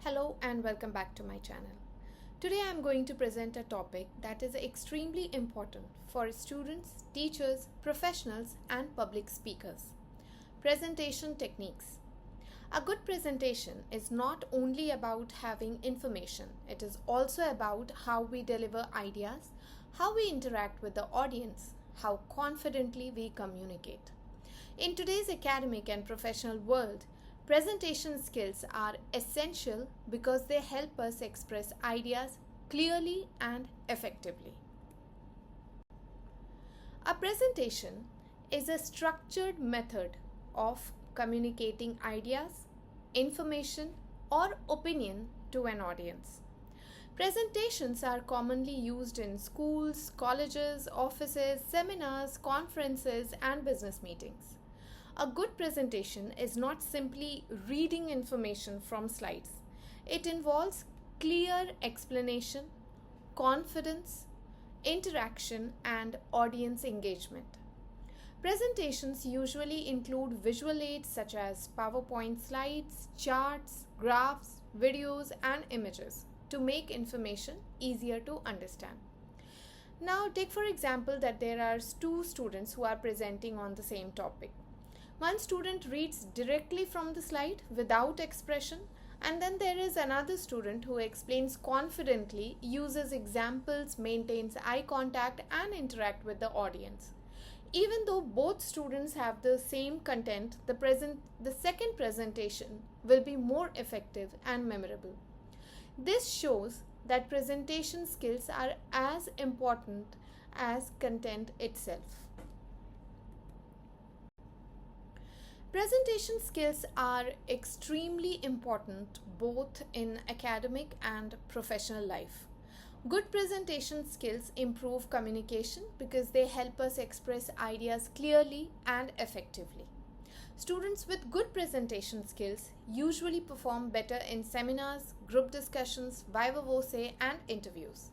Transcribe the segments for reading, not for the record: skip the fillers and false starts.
Hello and welcome back to my channel. Today I am going to present a topic that is extremely important for students, teachers, professionals and public speakers. Presentation techniques. A good presentation is not only about having information, it is also about how we deliver ideas, how we interact with the audience, how confidently we communicate. In today's academic and professional world, presentation skills are essential because they help us express ideas clearly and effectively. A presentation is a structured method of communicating ideas, information, or opinion to an audience. Presentations are commonly used in schools, colleges, offices, seminars, conferences, and business meetings. A good presentation is not simply reading information from slides. It involves clear explanation, confidence, interaction, and audience engagement. Presentations usually include visual aids such as PowerPoint slides, charts, graphs, videos, and images to make information easier to understand. Now, take for example that there are two students who are presenting on the same topic. One student reads directly from the slide without expression, and then there is another student who explains confidently, uses examples, maintains eye contact, and interact with the audience. Even though both students have the same content, the second presentation will be more effective and memorable. This shows that presentation skills are as important as content itself. Presentation skills are extremely important both in academic and professional life. Good presentation skills improve communication because they help us express ideas clearly and effectively. Students with good presentation skills usually perform better in seminars, group discussions, viva voce, and interviews.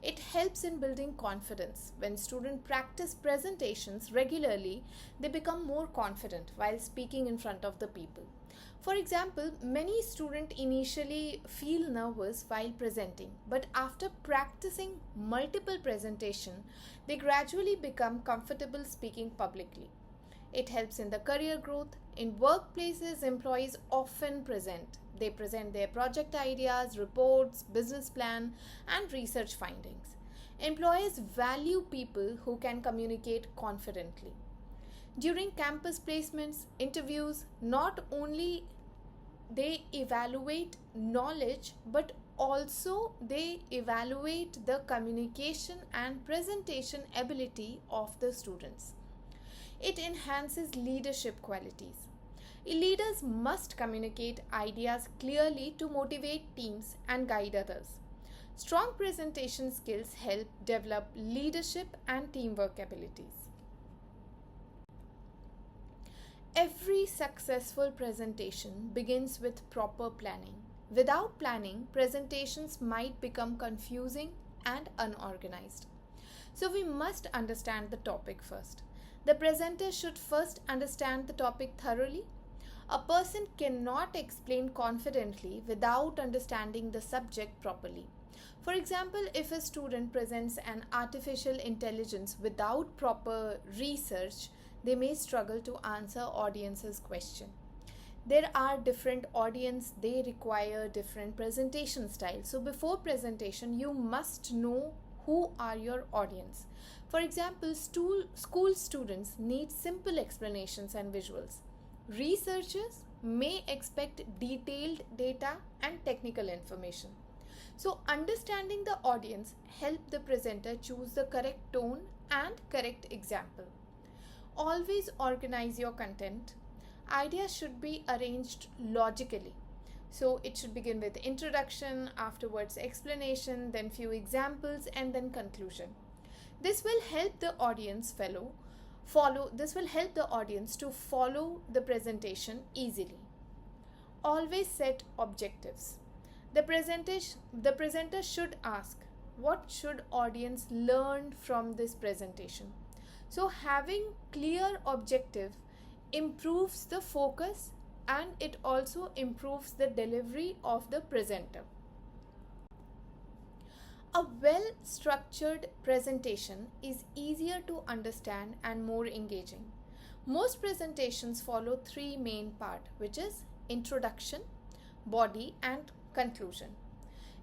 It helps in building confidence. When students practice presentations regularly, they become more confident while speaking in front of the people. For example, many students initially feel nervous while presenting, but after practicing multiple presentations, they gradually become comfortable speaking publicly. It helps in the career growth. In workplaces, employees often present. They present their project ideas, reports, business plan, and research findings. Employers value people who can communicate confidently. During campus placements, interviews, not only they evaluate knowledge, but also they evaluate the communication and presentation ability of the students. It enhances leadership qualities. Leaders must communicate ideas clearly to motivate teams and guide others. Strong presentation skills help develop leadership and teamwork abilities. Every successful presentation begins with proper planning. Without planning, presentations might become confusing and unorganized. So we must understand the topic first. The presenter should first understand the topic thoroughly. A person cannot explain confidently without understanding the subject properly. For example, if a student presents an artificial intelligence without proper research, they may struggle to answer audience's question. There are different audience, they require different presentation styles. So before presentation, you must know who are your audience. For example, school students need simple explanations and visuals. Researchers may expect detailed data and technical information. So understanding the audience help the presenter choose the correct tone and correct example. Always organize your content. Ideas should be arranged logically. So it should begin with introduction, afterwards explanation, then few examples, and then conclusion. This will help the audience to follow the presentation easily. Always set objectives. The presenter should ask, what should audience learn from this presentation? So having clear objective improves the focus and it also improves the delivery of the presenter. A well structured presentation is easier to understand and more engaging. Most presentations follow three main parts, which is introduction, body, and conclusion.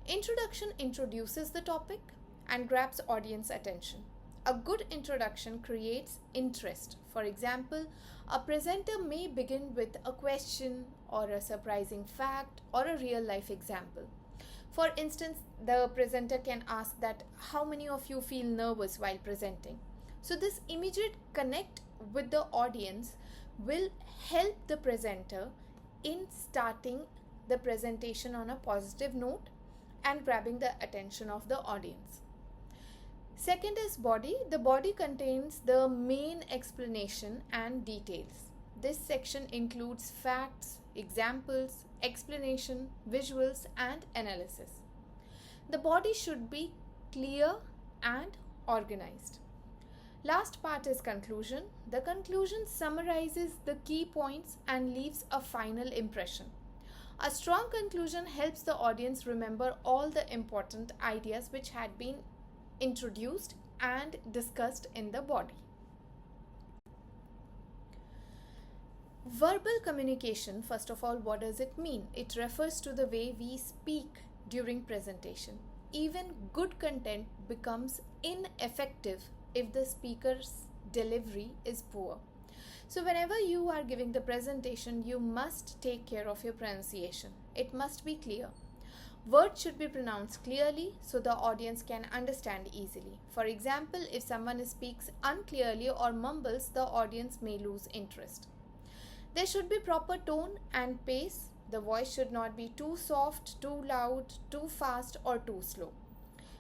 Introduction introduces the topic and grabs audience attention. A good introduction creates interest. For example, a presenter may begin with a question or a surprising fact or a real life example. For instance, the presenter can ask that how many of you feel nervous while presenting. So this immediate connect with the audience will help the presenter in starting the presentation on a positive note and grabbing the attention of the audience. Second is body. The body contains the main explanation and details. This section includes facts, examples, explanation, visuals, and analysis. The body should be clear and organized. Last part is conclusion. The conclusion summarizes the key points and leaves a final impression. A strong conclusion helps the audience remember all the important ideas which had been introduced and discussed in the body. Verbal communication, first of all, what does it mean? It refers to the way we speak during presentation. Even good content becomes ineffective if the speaker's delivery is poor. So whenever you are giving the presentation, you must take care of your pronunciation. It must be clear. Words should be pronounced clearly so the audience can understand easily. For example, if someone speaks unclearly or mumbles, the audience may lose interest. There should be proper tone and pace. The voice should not be too soft, too loud, too fast, or too slow.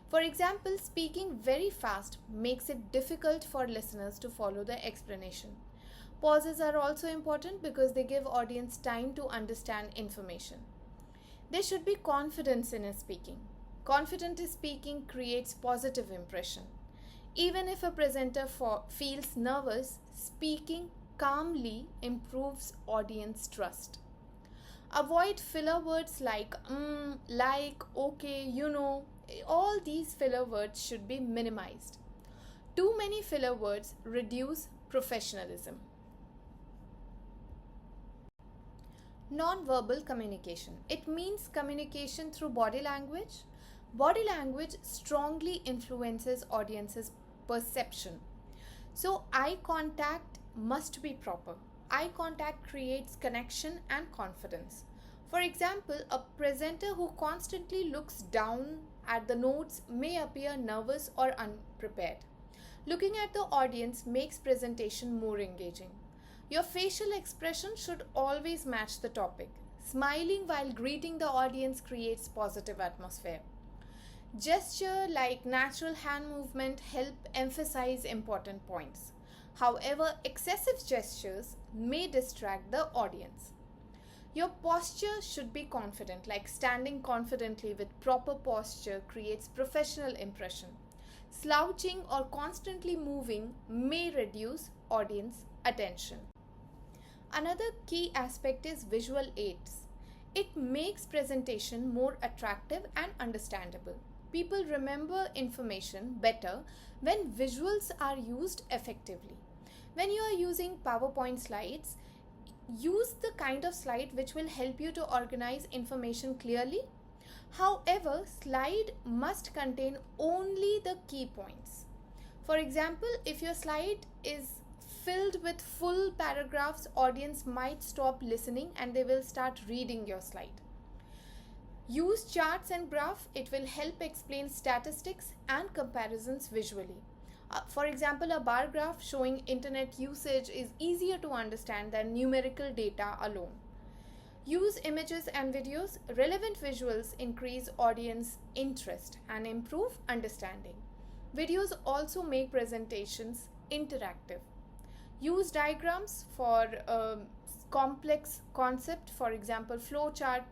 For example, speaking very fast makes it difficult for listeners to follow the explanation. Pauses are also important because they give audience time to understand information. There should be confidence in speaking. Confident speaking creates positive impression. Even if a presenter feels nervous, speaking calmly improves audience trust. Avoid filler words like like, okay, you know. All these filler words should be minimized. Too many filler words reduce professionalism. Non-verbal communication. It means communication through body language. Body language strongly influences audience's perception. So eye contact must be proper. Eye contact creates connection and confidence. For example, a presenter who constantly looks down at the notes may appear nervous or unprepared. Looking at the audience makes presentation more engaging. Your facial expression should always match the topic. Smiling while greeting the audience creates positive atmosphere. Gesture like natural hand movement help emphasize important points. However, excessive gestures may distract the audience. Your posture should be confident, like standing confidently with proper posture creates professional impression. Slouching or constantly moving may reduce audience attention. Another key aspect is visual aids. It makes presentation more attractive and understandable. People remember information better when visuals are used effectively. When you are using PowerPoint slides, use the kind of slide which will help you to organize information clearly. However, slide must contain only the key points. For example, if your slide is filled with full paragraphs, audience might stop listening and they will start reading your slide. Use charts and graph. It will help explain statistics and comparisons visually. For example, a bar graph showing internet usage is easier to understand than numerical data alone. Use images and videos. Relevant visuals increase audience interest and improve understanding. Videos also make presentations interactive. Use diagrams for complex concept. For example, flow chart.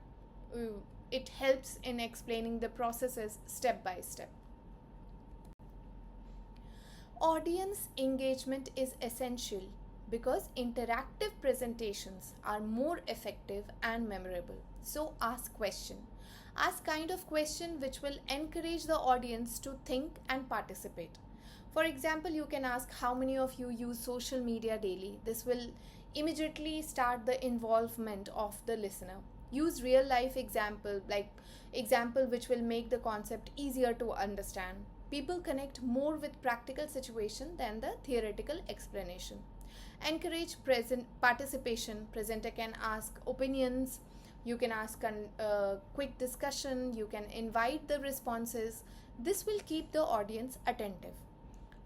It helps in explaining the processes step by step. Audience engagement is essential. because interactive presentations are more effective and memorable. So ask question. Ask kind of question which will encourage the audience to think and participate. For example, you can ask how many of you use social media daily. This will immediately start the involvement of the listener. Use real life example, like example which will make the concept easier to understand. People connect more with practical situation than the theoretical explanation. Encourage present participation. Presenter can ask opinions, you can ask quick discussion, you can invite the responses. This will keep the audience attentive.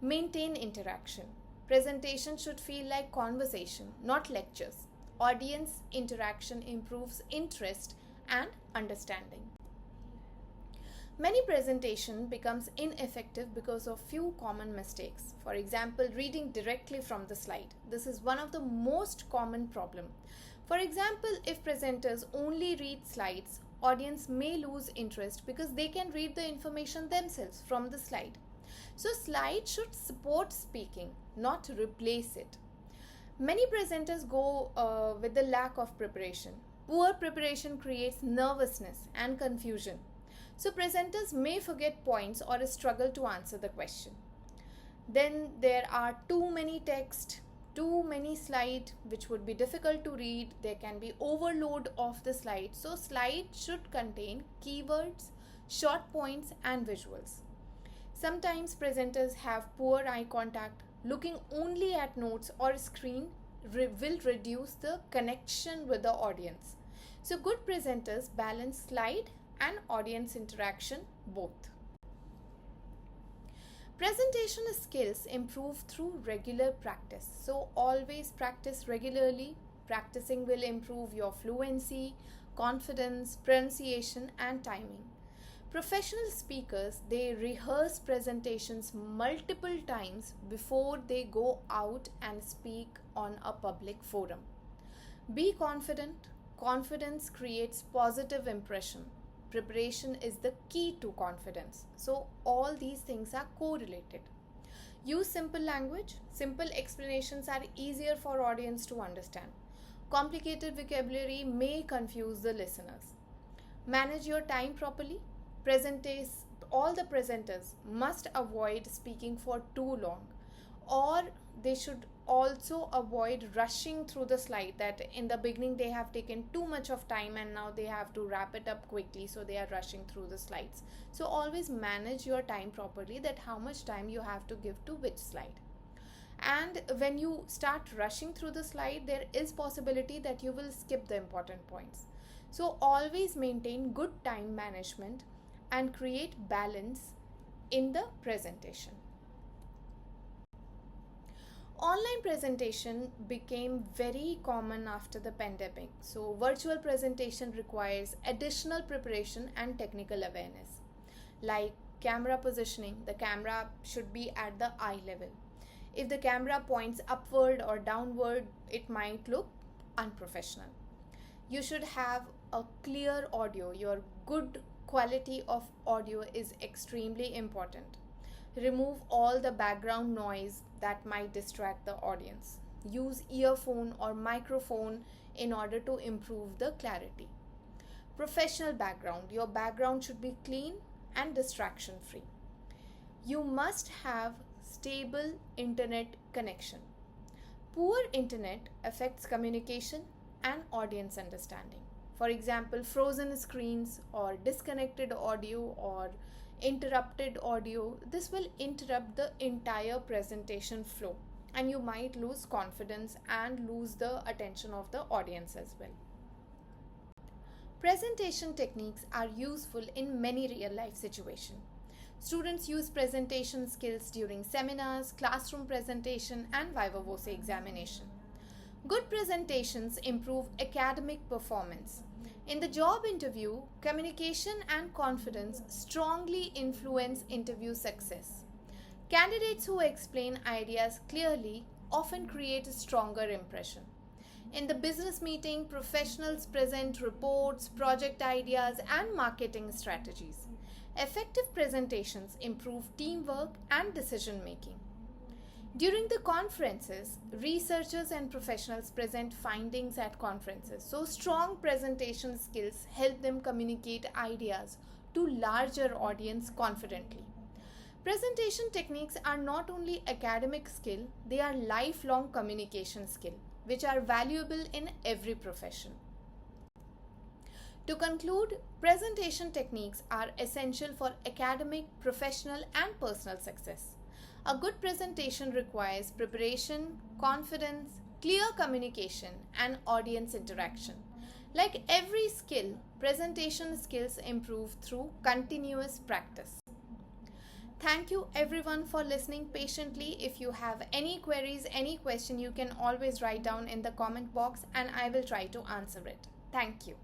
Maintain interaction. Presentation should feel like conversation, not lectures. Audience interaction improves interest and understanding. Many presentation becomes ineffective because of few common mistakes. For example, reading directly from the slide. This is one of the most common problem. For example, if presenters only read slides, audience may lose interest because they can read the information themselves from the slide. So slide should support speaking, not replace it. Many presenters go with the lack of preparation. Poor preparation creates nervousness and confusion. So presenters may forget points or struggle to answer the question. Then there are too many text, too many slides which would be difficult to read. There can be overload of the slide. So slide should contain keywords, short points and visuals. Sometimes presenters have poor eye contact. Looking only at notes or screen will reduce the connection with the audience. So good presenters balance slide and audience interaction both. Presentation skills improve through regular practice. So always practice regularly. Practicing will improve your fluency, confidence, pronunciation and timing. Professional speakers, they rehearse presentations multiple times before they go out and speak on a public forum. Be confident. Confidence creates positive impression. Preparation is the key to confidence. So all these things are correlated. Use simple language. Simple explanations are easier for audience to understand. Complicated vocabulary may confuse the listeners. Manage your time properly. All the presenters must avoid speaking for too long, or they should also avoid rushing through the slide, that in the beginning they have taken too much of time and now they have to wrap it up quickly, so they are rushing through the slides. So always manage your time properly, that how much time you have to give to which slide. And when you start rushing through the slide, there is possibility that you will skip the important points. So always maintain good time management and create balance in the presentation. Online presentation became very common after the pandemic. So virtual presentation requires additional preparation and technical awareness. Like camera positioning, the camera should be at the eye level. If the camera points upward or downward, it might look unprofessional. You should have a clear audio. Your good quality of audio is extremely important. Remove all the background noise that might distract the audience. Use earphone or microphone in order to improve the clarity. Professional background. Your background should be clean and distraction free. You must have stable internet connection. Poor internet affects communication and audience understanding. For example, frozen screens or disconnected audio or interrupted audio, this will interrupt the entire presentation flow and you might lose confidence and lose the attention of the audience as well. Presentation techniques are useful in many real-life situations. Students use presentation skills during seminars, classroom presentation, and viva voce examination. Good presentations improve academic performance. In the job interview, communication and confidence strongly influence interview success. Candidates who explain ideas clearly often create a stronger impression. In the business meeting, professionals present reports, project ideas, and marketing strategies. Effective presentations improve teamwork and decision making. During the conferences, researchers and professionals present findings at conferences. So, strong presentation skills help them communicate ideas to larger audience confidently. Presentation techniques are not only academic skill, they are lifelong communication skill, which are valuable in every profession. To conclude, presentation techniques are essential for academic, professional, and personal success. A good presentation requires preparation, confidence, clear communication, and audience interaction. Like every skill, presentation skills improve through continuous practice. Thank you everyone for listening patiently. If you have any queries, any question, you can always write down in the comment box and I will try to answer it. Thank you.